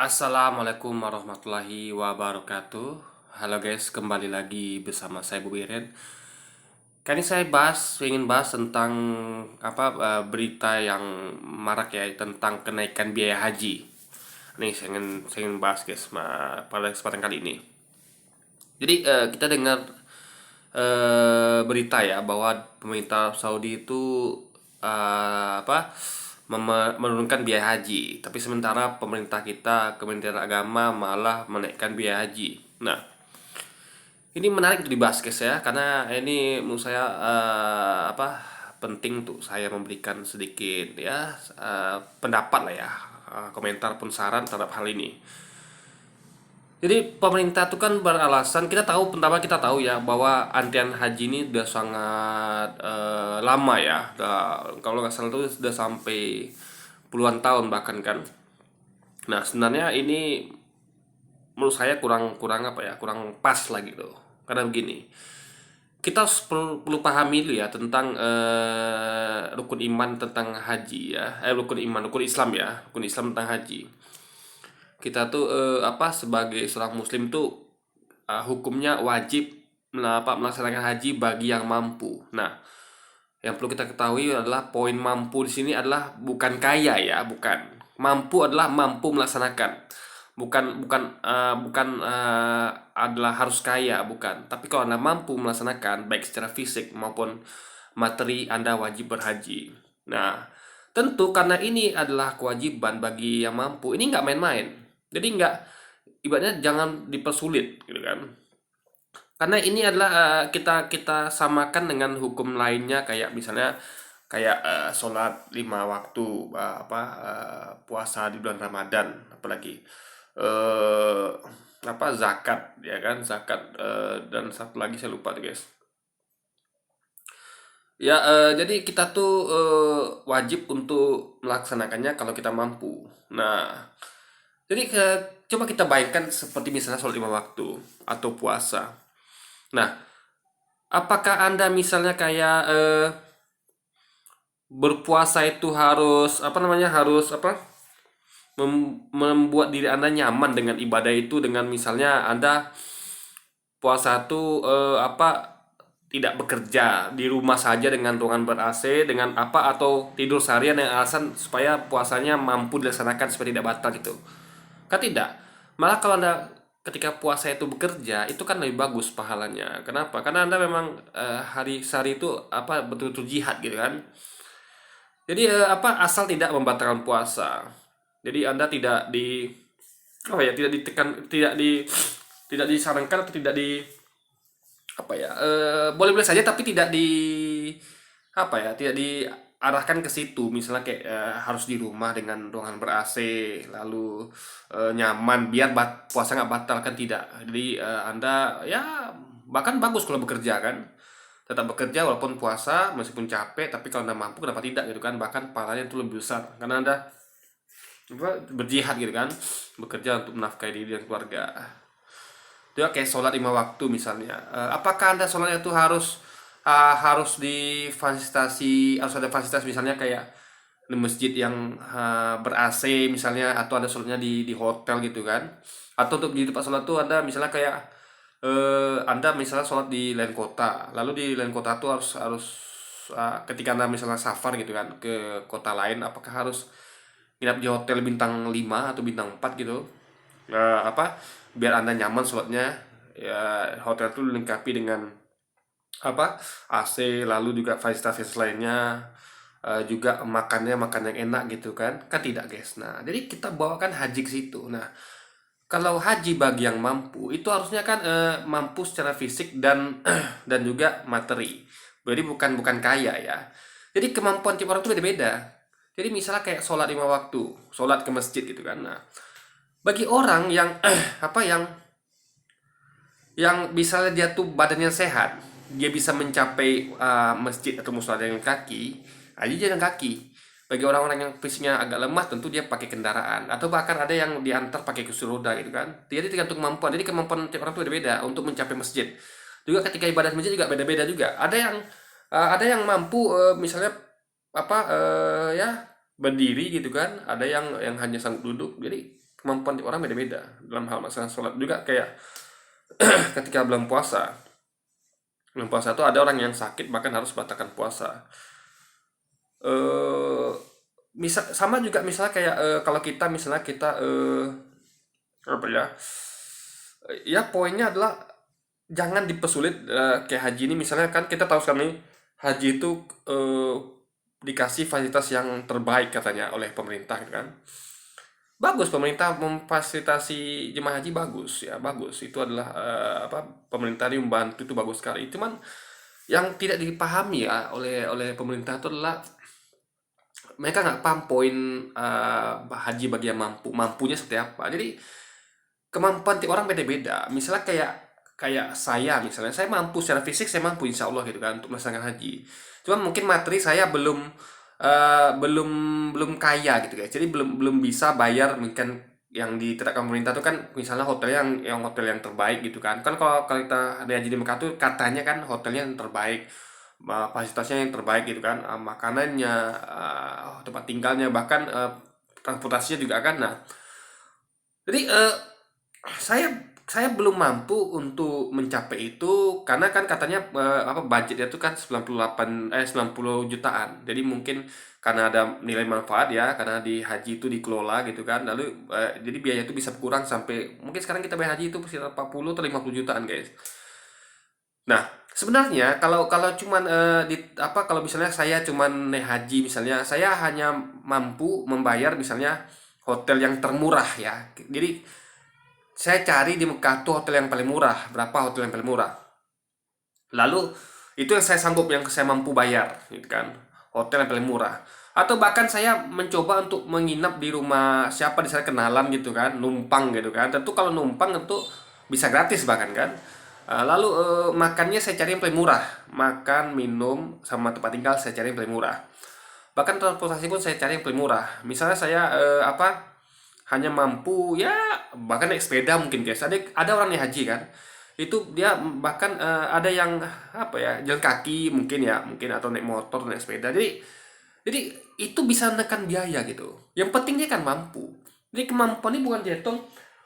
Assalamualaikum warahmatullahi wabarakatuh. Halo guys, kembali lagi bersama saya Bu Wiren. Kali ini saya ingin bahas tentang berita yang marak ya tentang kenaikan biaya haji. Nih saya ingin bahas guys pada kesempatan kali ini. Jadi kita dengar berita ya bahwa pemerintah Saudi itu eh, apa menurunkan biaya haji, tapi sementara pemerintah kita, Kementerian Agama malah menaikkan biaya haji. Nah, ini menarik untuk dibahas guys ya, karena ini menurut saya penting untuk saya memberikan sedikit ya pendapat lah ya, komentar pun saran terhadap hal ini. Jadi pemerintah itu kan beralasan, kita tahu ya bahwa antrian haji ini udah sangat lama ya. Kalau nggak salah itu sudah sampai puluhan tahun bahkan kan. Nah, sebenarnya ini menurut saya kurang kurang apa ya, kurang pas lah gitu. Karena begini, kita perlu pahami dulu ya tentang rukun iman tentang haji ya. Rukun Islam ya, rukun Islam tentang haji. Kita tuh sebagai seorang muslim tuh hukumnya wajib melaksanakan haji bagi yang mampu. Nah, yang perlu kita ketahui adalah poin mampu di sini adalah bukan kaya ya, bukan. Mampu adalah mampu melaksanakan. Bukan adalah harus kaya, bukan. Tapi kalau Anda mampu melaksanakan baik secara fisik maupun materi, Anda wajib berhaji. Nah, tentu karena ini adalah kewajiban bagi yang mampu, ini nggak main-main. Jadi nggak, ibaratnya jangan dipersulit gitu kan. Karena ini adalah kita kita samakan dengan hukum lainnya, kayak misalnya kayak sholat 5 waktu, puasa di bulan Ramadan, apalagi eh zakat ya kan, zakat, dan satu lagi saya lupa tuh guys. Ya, jadi kita tuh wajib untuk melaksanakannya kalau kita mampu. Nah, jadi coba kita bayangkan seperti misalnya sholat 5 waktu atau puasa. Nah, apakah Anda misalnya kayak berpuasa itu harus membuat diri Anda nyaman dengan ibadah itu, dengan misalnya Anda puasa tuh tidak bekerja di rumah saja dengan ruangan ber-AC dengan atau tidur seharian dengan alasan supaya puasanya mampu dilaksanakan supaya tidak batal gitu. Kan tidak. Malah kalau Anda ketika puasa itu bekerja, itu kan lebih bagus pahalanya. Kenapa? Karena Anda memang hari sehari itu betul-betul jihad gitu kan. Jadi asal tidak membatalkan puasa. Jadi Anda tidak di tidak ditekan, tidak disarankan atau tidak di boleh-boleh saja, tapi tidak di tidak diarahkan ke situ. Misalnya kayak harus di rumah dengan ruangan ber-AC, lalu nyaman biar puasa nggak batal, kan tidak. Jadi Anda ya bahkan bagus kalau bekerja kan, tetap bekerja walaupun puasa meskipun capek, tapi kalau Anda mampu kenapa tidak gitu kan, bahkan pahalanya itu lebih besar karena Anda berjihad gitu kan, bekerja untuk menafkahi diri dan keluarga. Dia kayak sholat 5 waktu misalnya. Apakah Anda sholatnya itu harus harus ada fasilitas misalnya kayak di masjid yang ber-AC misalnya, atau ada sholatnya di hotel gitu kan? Atau untuk di tempat sholat tuh Anda misalnya kayak Anda misalnya sholat di lain kota, lalu di lain kota tuh harus harus ketika Anda misalnya safar gitu kan ke kota lain, apakah harus nginap di hotel bintang 5 atau bintang 4 gitu? Biar Anda nyaman sholatnya, ya hotel itu dilengkapi dengan AC, lalu juga fasilitas lainnya, juga makan yang enak gitu kan, tidak guys. Nah, jadi kita bawakan haji ke situ. Nah, kalau haji bagi yang mampu itu harusnya kan mampu secara fisik dan dan juga materi. Jadi bukan bukan kaya ya. Jadi kemampuan tiap orang itu beda-beda. Jadi misalnya kayak sholat 5 waktu, sholat ke masjid gitu kan. Nah, bagi orang yang yang misalnya dia tuh badannya sehat, dia bisa mencapai masjid atau musola dengan kaki, aja jalan kaki. Bagi orang-orang yang fisiknya agak lemah, tentu dia pakai kendaraan, atau bahkan ada yang diantar pakai kursi roda gitu kan. Jadi tergantung kemampuan. Jadi kemampuan tiap orang itu beda-beda untuk mencapai masjid. Juga ketika ibadah masjid juga beda-beda juga. Ada yang mampu misalnya ya berdiri gitu kan. Ada yang hanya sanggup duduk. Jadi kemampuan tiap orang beda-beda dalam hal masalah sholat juga. Kayak ketika bulan puasa tuh ada orang yang sakit bahkan harus batalkan puasa. eh sama juga misalnya kayak kalau kita misalnya kita apa ya, ya poinnya adalah jangan dipersulit. Kayak haji ini misalnya, kan kita tahu sekarang nih haji itu eh, dikasih fasilitas yang terbaik katanya oleh pemerintah gitu kan. Bagus, pemerintah memfasilitasi jemaah haji, bagus ya, bagus. Itu adalah apa, pemerintah ini membantu, itu bagus sekali. Cuman yang tidak dipahami ya oleh pemerintah itu adalah mereka nggak paham poin haji bagi yang mampunya seperti apa. Jadi kemampuan tiap orang beda-beda. Misalnya kayak kayak saya, misalnya saya mampu secara fisik, saya mampu insya Allah gitu kan untuk melaksanakan haji. Cuma mungkin materi saya belum belum belum kaya gitu guys. Jadi belum belum bisa bayar mungkin yang ditetapkan pemerintah itu kan, misalnya hotel yang hotel yang terbaik gitu kan. Kan kalau kita ada haji di Mekah tuh katanya kan hotelnya yang terbaik, fasilitasnya yang terbaik gitu kan, makanannya, tempat tinggalnya, bahkan transportasinya juga kan. Nah, jadi saya saya belum mampu untuk mencapai itu karena kan katanya apa, budgetnya itu kan 90 jutaan. Jadi mungkin karena ada nilai manfaat ya, karena di haji itu dikelola gitu kan. Lalu jadi biaya itu bisa berkurang sampai mungkin sekarang kita bayar haji itu sekitar 40 atau 50 jutaan, guys. Nah, sebenarnya kalau kalau cuman di apa, kalau misalnya saya cuman naik haji misalnya, saya hanya mampu membayar misalnya hotel yang termurah ya. Jadi saya cari di Mekah tuh hotel yang paling murah, berapa hotel yang paling murah. Lalu itu yang saya sanggup, yang saya mampu bayar, gitu kan. Hotel yang paling murah. Atau bahkan saya mencoba untuk menginap di rumah siapa di sana kenalan gitu kan, numpang gitu kan. Tentu kalau numpang tentu bisa gratis bahkan kan. Lalu makannya saya cari yang paling murah. Makan, minum, sama tempat tinggal saya cari yang paling murah. Bahkan transportasi pun saya cari yang paling murah. Misalnya saya apa, hanya mampu ya, bahkan naik sepeda mungkin guys. Ada orang yang haji kan, itu dia bahkan ada yang apa ya, jalan kaki mungkin ya, mungkin, atau naik motor, naik sepeda. Jadi itu bisa menekan biaya gitu. Yang penting dia kan mampu. Jadi kemampuan ini bukan dihitung,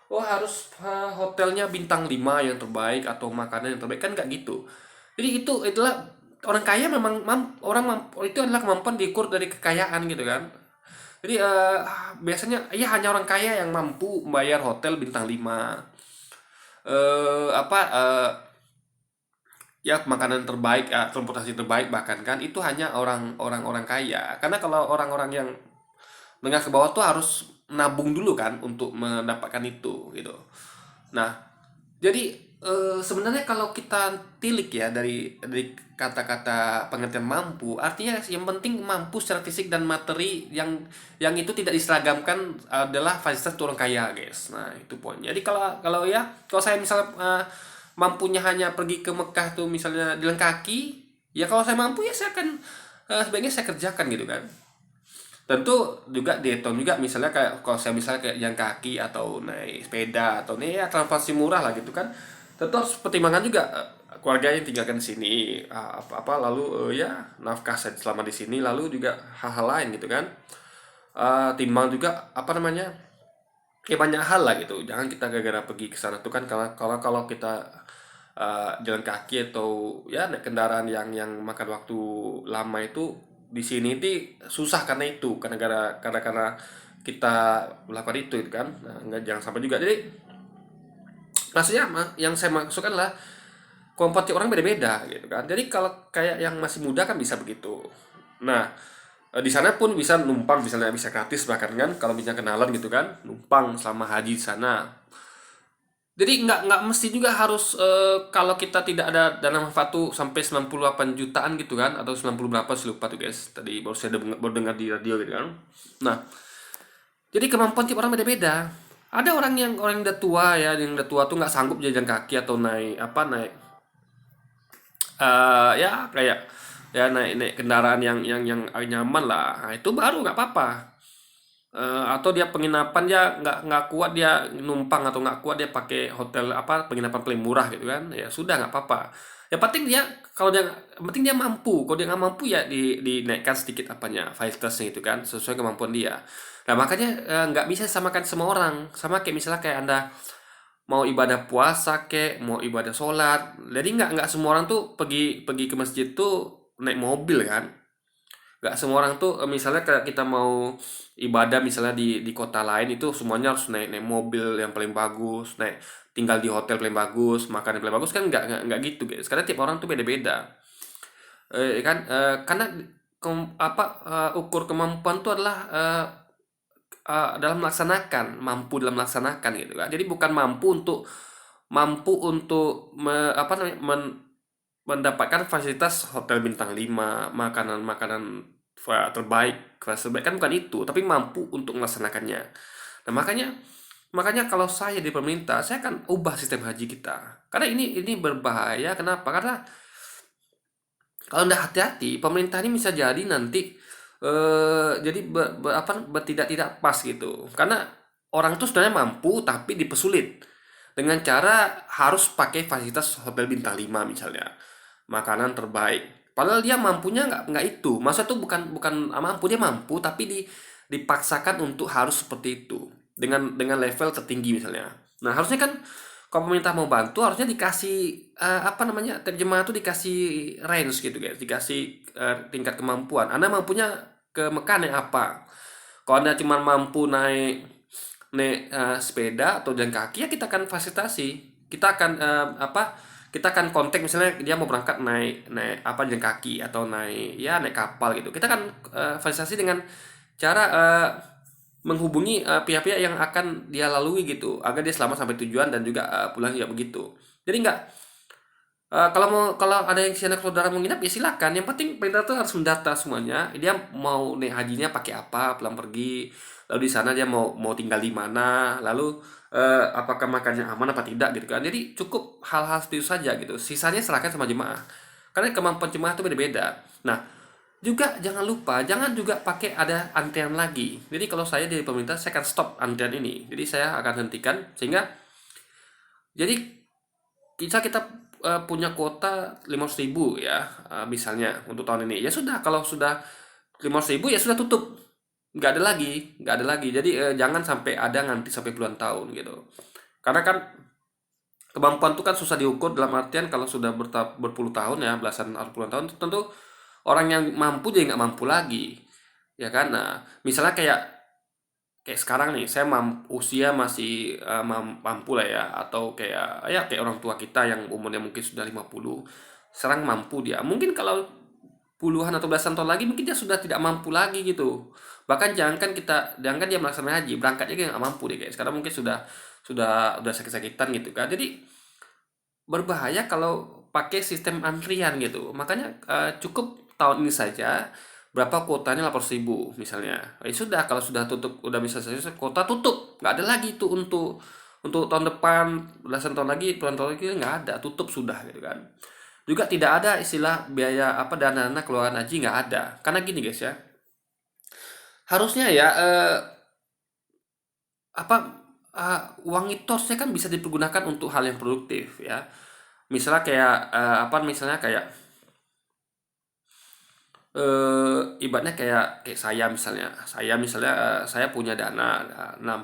oh harus hotelnya bintang 5 yang terbaik atau makanan yang terbaik, kan nggak gitu. Jadi itu adalah orang kaya memang itu adalah kemampuan diukur dari kekayaan gitu kan. Jadi biasanya ya hanya orang kaya yang mampu membayar hotel bintang 5, apa ya, makanan terbaik, transportasi terbaik, bahkan kan itu hanya orang-orang kaya. Karena kalau orang-orang yang menengah ke bawah tuh harus nabung dulu kan untuk mendapatkan itu gitu. Nah, jadi sebenarnya kalau kita tilik ya dari kata-kata pengertian mampu, artinya yang penting mampu secara fisik dan materi yang itu tidak diseragamkan adalah fasilitas orang kaya, guys. Nah, itu poinnya. Jadi kalau kalau ya, kalau saya misalnya mampunya hanya pergi ke Mekah tuh misalnya jalan kaki, ya kalau saya mampu ya saya akan sebaiknya saya kerjakan gitu kan. Tentu juga dihitung juga, misalnya kayak kalau saya misalnya kayak jalan kaki atau naik sepeda atau nih ya transportasi murah lah gitu kan. Tentu harus pertimbangan juga keluarga yang tinggalkan di sini, apa lalu ya nafkah saya selama di sini, lalu juga hal-hal lain gitu kan. Timbang juga apa namanya, ya banyak hal lah gitu. Jangan kita gara-gara pergi ke sana tuh kan, kalau kalau kalau kita jalan kaki atau ya naik kendaraan yang makan waktu lama itu, di sini itu susah karena itu, karena kita melakukan itu gitu kan. Nah, nggak, jangan sampai juga. Jadi maksudnya yang saya maksudkan adalah kemampuan tiap orang beda-beda gitu kan. Jadi kalau kayak yang masih muda kan bisa begitu. Nah, di sana pun bisa numpang, misalnya bisa gratis bahkan kan, kalau misalnya kenalan gitu kan, numpang selama haji di sana. Jadi nggak mesti juga harus kalau kita tidak ada dana manfaat tuh sampai 98 jutaan gitu kan, atau 90 berapa sih, lupa tuh guys. Tadi baru dengar di radio gitu kan. Nah, jadi kemampuan tiap orang beda-beda. Ada orang yang udah tua ya, yang udah tua tuh nggak sanggup jalan kaki atau naik apa, naik ya kayak ya naik naik kendaraan yang nyaman lah. Nah, itu baru nggak apa-apa. Atau dia penginapan dia nggak kuat, dia numpang, atau nggak kuat dia pakai hotel apa, penginapan paling murah gitu kan, ya sudah nggak apa-apa. Yang penting dia, kalau dia yang penting dia mampu. Kalau dia nggak mampu ya dinaikkan sedikit apanya fasilitasnya itu kan sesuai kemampuan dia. Nah makanya nggak bisa samakan semua orang. Sama kayak misalnya kayak anda mau ibadah puasa kek, mau ibadah sholat. Jadi nggak semua orang tuh pergi pergi ke masjid tuh naik mobil kan. Nggak semua orang tuh misalnya kayak kita mau ibadah misalnya di kota lain itu semuanya harus naik naik mobil yang paling bagus, naik tinggal di hotel paling bagus, makan yang paling bagus kan nggak gitu guys. Karena tiap orang tuh beda-beda. Kan karena ukur kemampuan itu adalah dalam melaksanakan, mampu dalam melaksanakan gitu kan. Jadi bukan mampu untuk apa namanya mendapatkan fasilitas hotel bintang 5, makanan-makanan terbaik, kelas terbaik kan bukan itu, tapi mampu untuk melaksanakannya. Nah, makanya makanya kalau saya di pemerintah, saya akan ubah sistem haji kita. Karena ini berbahaya. Kenapa? Karena kalau tidak hati-hati, pemerintah ini bisa jadi nanti jadi tidak pas gitu. Karena orang itu sebenarnya mampu tapi dipersulit dengan cara harus pakai fasilitas hotel bintang 5 misalnya, makanan terbaik. Padahal dia mampunya nggak itu. Masa tuh bukan bukan mampu, dia mampu tapi dipaksakan untuk harus seperti itu dengan level tertinggi misalnya. Nah harusnya kan kalau pemerintah mau bantu harusnya dikasih apa namanya terjemahan tuh dikasih range gitu guys, dikasih tingkat kemampuan. Anda mampunya ke Mekah naik apa? Kalau Anda cuma mampu naik sepeda atau jalan kaki ya kita akan fasilitasi. Kita akan kita akan kontak misalnya dia mau berangkat naik naik apa jalan kaki atau naik ya naik kapal gitu. Kita akan fasilitasi dengan cara menghubungi pihak-pihak yang akan dia lalui gitu agar dia selamat sampai tujuan dan juga pulang juga begitu. Jadi nggak kalau ada yang sanak saudara mau nginap ya silakan. Yang penting pemerintah tuh harus mendata semuanya. Dia mau naik hajinya pakai apa, pulang pergi. Lalu di sana dia mau mau tinggal di mana. Lalu apakah makannya aman apa tidak gitu kan. Jadi cukup hal-hal seperti itu saja gitu. Sisanya serahkan sama jemaah. Karena kemampuan jemaah itu beda-beda. Nah, juga jangan lupa, jangan juga pakai ada antrian lagi. Jadi kalau saya dari pemerintah, saya akan stop antrian ini. Jadi saya akan hentikan sehingga jadi kita punya kuota 500.000 ya, misalnya untuk tahun ini. Ya sudah, kalau sudah 500.000 ya sudah tutup. Nggak ada lagi. Jadi jangan sampai ada nanti sampai puluhan tahun gitu. Karena kan kemampuan itu kan susah diukur dalam artian kalau sudah berpuluh tahun ya, belasan atau puluhan tahun tentu orang yang mampu jadi nggak mampu lagi. Ya kan? Nah, misalnya kayak kayak sekarang nih saya usia masih mampu lah ya atau kayak ya kayak orang tua kita yang umurnya mungkin sudah 50 sekarang mampu dia mungkin kalau puluhan atau belasan tahun lagi mungkin dia sudah tidak mampu lagi gitu bahkan jangankan dia melaksanakan haji berangkatnya dia nggak mampu deh guys sekarang mungkin sudah sakit-sakitan gitu kan jadi berbahaya kalau pakai sistem antrian gitu. Makanya cukup tahun ini saja berapa kuotanya 800.000 misalnya. Sudah kalau sudah tutup udah bisa selesai kuota tutup. Nggak ada lagi itu untuk tahun depan belasan tahun lagi puluhan tahun lagi nggak ada tutup sudah gitu kan. Juga tidak ada istilah biaya apa dana keluaran haji nggak ada. Karena gini guys ya. Harusnya ya apa uang itu harusnya kan bisa dipergunakan untuk hal yang produktif ya. Misalnya kayak apa misalnya kayak ibaratnya kayak kayak saya misalnya saya punya dana nah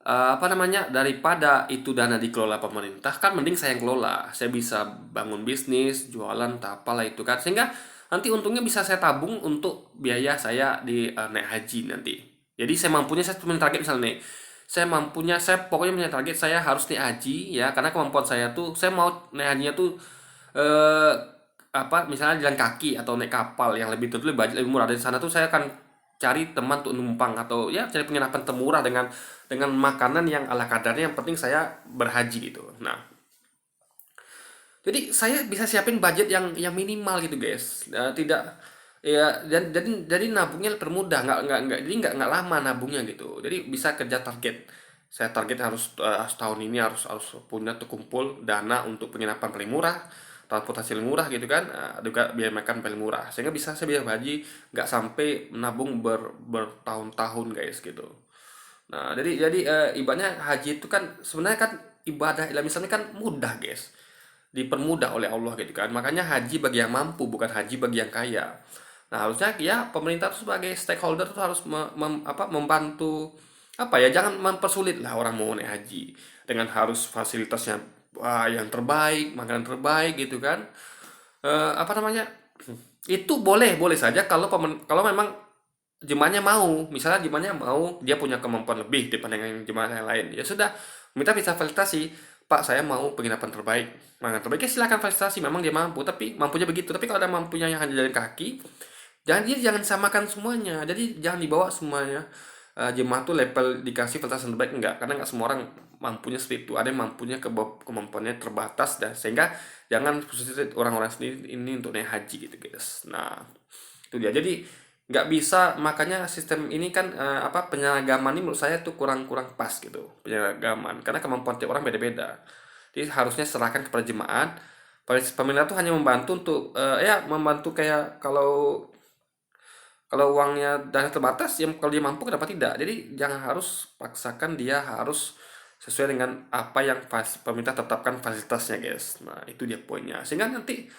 apa namanya daripada itu dana dikelola pemerintah kan mending saya yang kelola saya bisa bangun bisnis jualan tak apalah itu kan sehingga nanti untungnya bisa saya tabung untuk biaya saya di naik haji nanti jadi saya mampunya saya punya target misalnya nih saya pokoknya punya target saya harus naik haji ya karena kemampuan saya tuh saya mau naik hajinya tuh eh apa misalnya jalan kaki atau naik kapal yang lebih tentu lebih budget lebih murah dari sana tuh saya akan cari teman untuk numpang atau ya cari penginapan termurah dengan makanan yang ala kadarnya yang penting saya berhaji gitu. Nah, jadi saya bisa siapin budget yang minimal gitu guys. Tidak ya dan jadi nabungnya permudah nggak jadi nggak lama nabungnya gitu. Jadi bisa kerja target. Saya target harus setahun ini harus harus punya terkumpul dana untuk penginapan paling murah, transportasi paling murah gitu kan, juga biaya makan paling murah. Sehingga saya bisa haji nggak sampai menabung bertahun-tahun guys gitu. Nah, jadi ibaratnya haji itu kan sebenarnya kan ibadah Islam Islam ini kan mudah guys. dipermudah oleh Allah gitu kan. Makanya haji bagi yang mampu, bukan haji bagi yang kaya. Nah, harusnya ya pemerintah tuh sebagai stakeholder tuh harus membantu, apa ya, jangan mempersulit lah orang mau naik haji dengan harus fasilitasnya yang terbaik, makanan terbaik gitu kan. Apa namanya? Itu boleh boleh saja kalau memang jemaahnya mau, misalnya jemaahnya mau, dia punya kemampuan lebih dibanding jemaah yang lain, ya sudah, minta bisa fasilitasi, Pak saya mau penginapan terbaik, makanan terbaik, ya silakan fasilitasi, memang dia mampu, tapi mampunya begitu. Tapi kalau ada mampunya yang hanya jalan kaki, jangan samakan semuanya, jadi jangan dibawa semuanya. Jemaah tuh level dikasih fasilitas yang terbaik, enggak, karena enggak semua orang mampunya seperti itu, ada yang mampunya kemampuannya terbatas, dan sehingga jangan khususnya orang-orang sendiri ini untuk naik haji gitu guys. Nah itu dia, jadi nggak bisa, makanya sistem ini kan penyeragaman ini menurut saya tuh kurang-kurang pas gitu, penyeragaman, karena kemampuan tiap orang beda-beda. Jadi harusnya serahkan kepada jemaat. Pemerintah tuh hanya membantu untuk ya membantu, kayak kalau kalau uangnya dana terbatas, ya kalau dia mampu kenapa tidak. Jadi jangan harus paksakan dia harus sesuai dengan apa yang pemerintah tetapkan fasilitasnya guys. Nah itu dia poinnya, sehingga nanti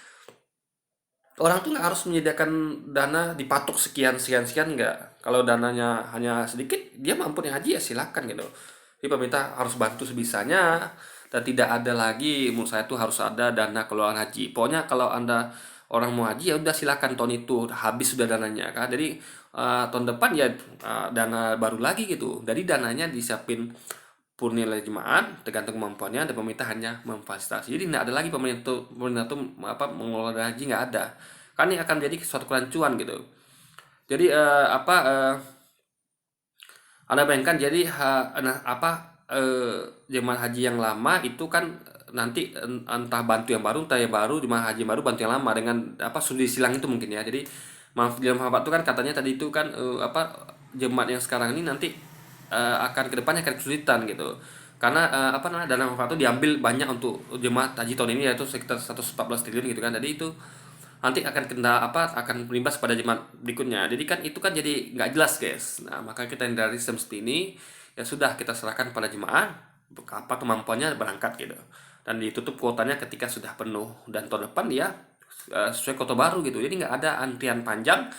orang tuh nggak harus menyediakan dana dipatok sekian sekian sekian, nggak. Kalau dananya hanya sedikit, dia mampu nih haji, ya silakan gitu. Jadi pemerintah harus bantu sebisanya, dan tidak ada lagi, menurut saya tuh harus ada dana keluaran haji. Pokoknya kalau anda orang mau haji, ya udah silakan, tahun itu habis sudah dananya kan. Jadi tahun depan ya dana baru lagi gitu. Jadi dananya disiapin nilai jemaat tergantung kemampuannya, dan pemerintah hanya memfasilitasi. Jadi tidak ada lagi pemerintah tuh mengelola dana haji, nggak ada. Kan ini akan jadi suatu kerancuan gitu. Jadi anda bayangkan, jadi jemaah haji yang lama itu kan nanti entah bantu yang baru, entah yang baru, jemaah haji baru bantu yang lama dengan sudi silang itu mungkin ya. Jadi maaf di dalam Muhammad itu kan katanya tadi itu kan jemaat yang sekarang ini nanti akan kedepannya akan kesulitan gitu, karena dana manfaat itu diambil banyak untuk jemaah haji tahun ini, yaitu sekitar 114 triliun gitu kan. Jadi itu nanti akan akan berimbas pada jemaat berikutnya. Jadi kan itu kan jadi nggak jelas guys. Nah maka kita hindari sistem seperti ini, ya sudah, kita serahkan pada jemaah apa kemampuannya berangkat gitu, dan ditutup kuotanya ketika sudah penuh, dan tahun depan ya sesuai kuota baru gitu. Jadi nggak ada antrian panjang.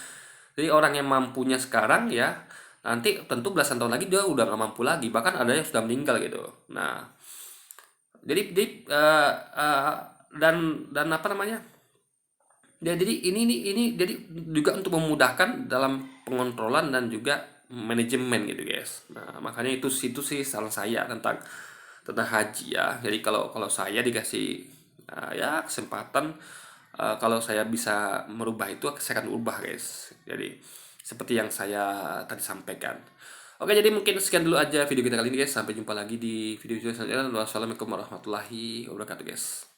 Jadi orang yang mampunya sekarang ya nanti tentu belasan tahun lagi dia udah nggak mampu lagi, bahkan ada yang sudah meninggal gitu. Nah jadi dan apa namanya, ya jadi ini jadi juga untuk memudahkan dalam pengontrolan dan juga manajemen gitu guys. Nah makanya itu sih saran saya tentang haji ya. Jadi kalau kalau saya dikasih ya kesempatan, kalau saya bisa merubah itu, saya akan ubah guys. Jadi seperti yang saya tadi sampaikan. Oke, jadi mungkin sekian dulu aja video kita kali ini guys. Sampai jumpa lagi di video selanjutnya. Wassalamualaikum warahmatullahi wabarakatuh guys.